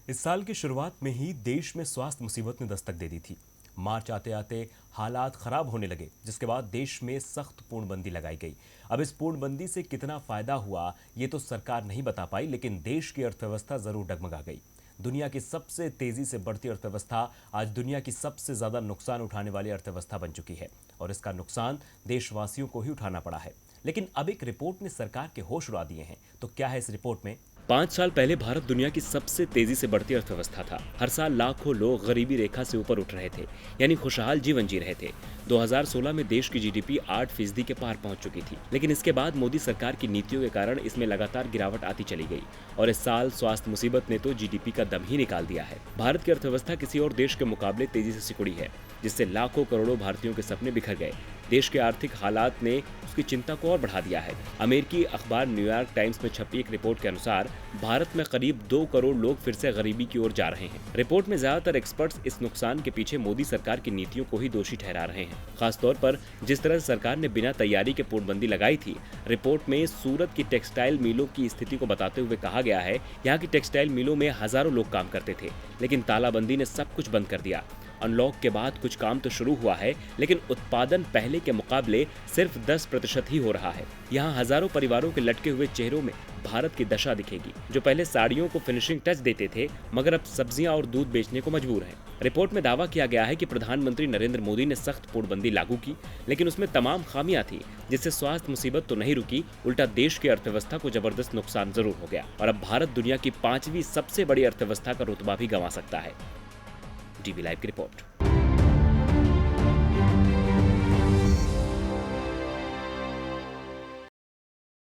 इस साल की शुरुआत में ही देश में स्वास्थ्य मुसीबत ने दस्तक दे दी थी। मार्च आते आते हालात खराब होने लगे, जिसके बाद देश में सख्त पूर्णबंदी लगाई गई। अब इस पूर्णबंदी से कितना फायदा हुआ ये तो सरकार नहीं बता पाई, लेकिन देश की अर्थव्यवस्था जरूर डगमगा गई। दुनिया की सबसे तेजी से बढ़ती अर्थव्यवस्था आज दुनिया की सबसे ज्यादा नुकसान उठाने वाली अर्थव्यवस्था बन चुकी है, और इसका नुकसान देशवासियों को ही उठाना पड़ा है। लेकिन अब एक रिपोर्ट ने सरकार के होश उड़ा दिए हैं। तो क्या है इस रिपोर्ट में? 5 साल पहले भारत दुनिया की सबसे तेजी से बढ़ती अर्थव्यवस्था था। हर साल लाखों लोग गरीबी रेखा से ऊपर उठ रहे थे, यानी खुशहाल जीवन जी रहे थे। 2016 में देश की जीडीपी 8% के पार पहुंच चुकी थी, लेकिन इसके बाद मोदी सरकार की नीतियों के कारण इसमें लगातार गिरावट आती चली गई, और इस साल स्वास्थ्य मुसीबत ने तो जीडीपी का दम ही निकाल दिया है। भारत की अर्थव्यवस्था किसी और देश के मुकाबले तेजी से सिकुड़ी है, जिससे लाखों करोड़ों भारतीयों के सपने बिखर गए। देश के आर्थिक हालात ने उसकी चिंता को और बढ़ा दिया है। अमेरिकी अखबार न्यूयॉर्क टाइम्स में छपी एक रिपोर्ट के अनुसार भारत में करीब 2 करोड़ लोग फिर से गरीबी की ओर जा रहे हैं। रिपोर्ट में ज्यादातर एक्सपर्ट्स इस नुकसान के पीछे मोदी सरकार की नीतियों को ही दोषी ठहरा रहे हैं। खासतौर पर जिस तरह से सरकार ने बिना तैयारी के पूर्णबंदी लगाई थी। रिपोर्ट में सूरत की टेक्सटाइल मिलों की स्थिति को बताते हुए कहा गया है, यहाँ की टेक्सटाइल मिलों में हजारों लोग काम करते थे, लेकिन तालाबंदी ने सब कुछ बंद कर दिया। अनलॉक के बाद कुछ काम तो शुरू हुआ है, लेकिन उत्पादन पहले के मुकाबले सिर्फ 10% ही हो रहा है। यहाँ हजारों परिवारों के लटके हुए चेहरों में भारत की दशा दिखेगी, जो पहले साड़ियों को फिनिशिंग टच देते थे, मगर अब सब्जियां और दूध बेचने को मजबूर हैं। रिपोर्ट में दावा किया गया है कि प्रधानमंत्री नरेंद्र मोदी ने सख्त पूर्णबंदी लागू की, लेकिन उसमें तमाम खामियां थी, जिससे स्वास्थ्य मुसीबत तो नहीं रुकी, उल्टा देश की अर्थव्यवस्था को जबरदस्त नुकसान जरूर हो गया, और अब भारत दुनिया की 5वीं सबसे बड़ी अर्थव्यवस्था का रुतबा भी गंवा सकता है। डीबी लाइव की रिपोर्ट।